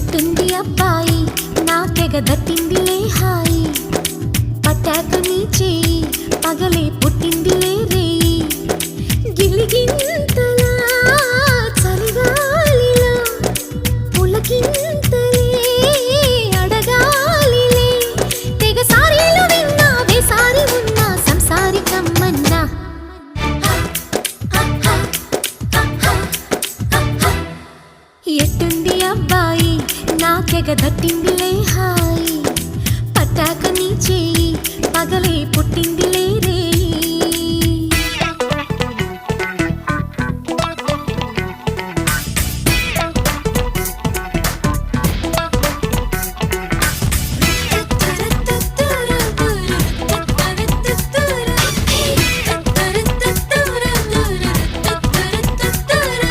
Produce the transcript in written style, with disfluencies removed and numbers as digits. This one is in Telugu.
ఎట్టుంది అబ్బాయి నాకెగ దట్టిందిలే హాయి పట్టాక నీ చేయి పగలే పుట్టిందిలే రేయి గిలిగింతలా చలిగాలిలో పులకింతలే అడగాలిలే తెగ సారీలు విన్నా వేసారి ఉన్నా సంసారి కమ్మన్నా ఎట్టుంది అబ్బాయి నాకెగ దట్టిందిలే హాయి పట్టాక నీ చేయి పగలే పుట్టిందిలే